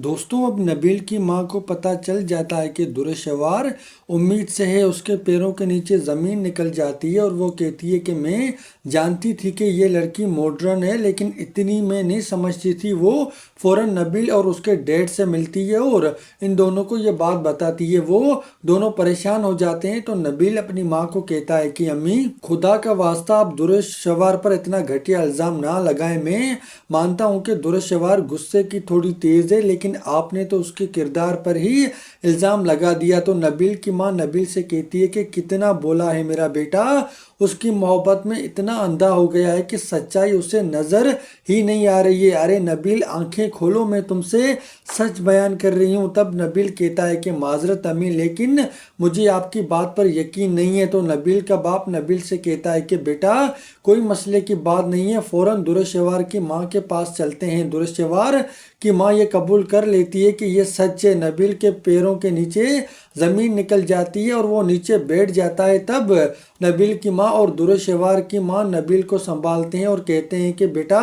दोस्तों अब नबील की मां को पता चल जाता है कि दुर्शवार उम्मीद से है। उसके पैरों के नीचे ज़मीन निकल जाती है और वो कहती है कि मैं जानती थी कि ये लड़की मॉडर्न है, लेकिन इतनी मैं नहीं समझती थी। वो फ़ौरन नबील और उसके डैड से मिलती है और इन दोनों को ये बात बताती है। वो दोनों परेशान हो जाते हैं तो नबील अपनी माँ को कहता है कि अम्मी, खुदा का वास्ता आप दुर्शवार पर इतना घटिया इल्ज़ाम ना लगाएं। मैं मानता हूँ कि दुर्शवार गुस्से की थोड़ी तेज़ है, लेकिन आपने तो उसके किरदार पर ही इल्ज़ाम लगा दिया। तो नबील की माँ नबील से कहती है कि कितना बोला है मेरा बेटा, उसकी मोहब्बत में इतना अंधा हो गया है कि सच्चाई उसे नज़र ही नहीं आ रही है। अरे नबील, आंखें खोलो, मैं तुमसे सच बयान कर रही हूँ। तब नबील कहता है कि माजरत अम्मी, लेकिन मुझे आपकी बात पर यकीन नहीं है। तो नबील का बाप नबील से कहता है कि बेटा कोई मसले की बात नहीं है, फ़ौरन दुर्शवार की माँ के पास चलते हैं। दुर्शवार की माँ ये कबूल कर लेती है कि ये सच है। नबील के पैरों के नीचे ज़मीन निकल जाती है और वो नीचे बैठ जाता है। तब नबील की माँ और दुर्शवार की माँ नबील को संभालते हैं और कहते हैं कि बेटा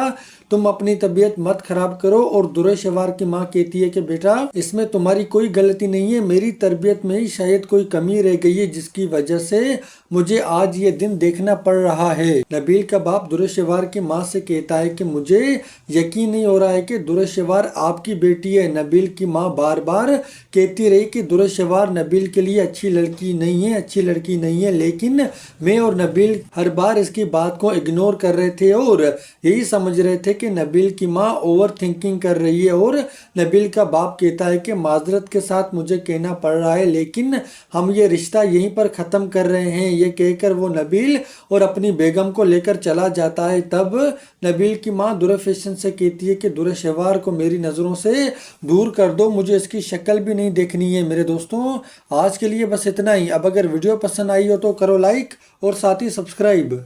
तुम अपनी तबीयत मत खराब करो। और दुर्शवार की माँ कहती है कि बेटा इसमें तुम्हारी कोई गलती नहीं है, मेरी तरबियत में ही शायद कोई कमी रह गई है जिसकी वजह से मुझे आज ये दिन देखना पड़ रहा है। नबील का बाप दुर्शवार की माँ से कहता है कि मुझे यकीन नहीं हो रहा है कि दुर्शवार आपकी बेटी है। नबील की माँ बार बार कहती रही कि दुर्शवार नबील के लिए अच्छी लड़की नहीं है, अच्छी लड़की नहीं है, लेकिन मैं और नबील हर बार इसकी बात को इग्नोर कर रहे थे और यही समझ रहे थे कि नबील की माँ ओवर थिंकिंग कर रही है। और नबील का बाप कहता है कि माजरत के साथ मुझे कहना पड़ रहा है, लेकिन हम ये रिश्ता यहीं पर ख़त्म कर रहे हैं। ये कहकर वो नबील और अपनी बेगम को लेकर चला जाता है। तब नबील की माँ दुर्फेशन से कहती है कि दुर्शवार को मेरी नज़रों से दूर कर दो, मुझे इसकी शक्ल भी नहीं देखनी है। मेरे दोस्तों आज के लिए बस इतना ही। अब अगर वीडियो पसंद आई हो तो करो लाइक और साथ ही सब्सक्राइब।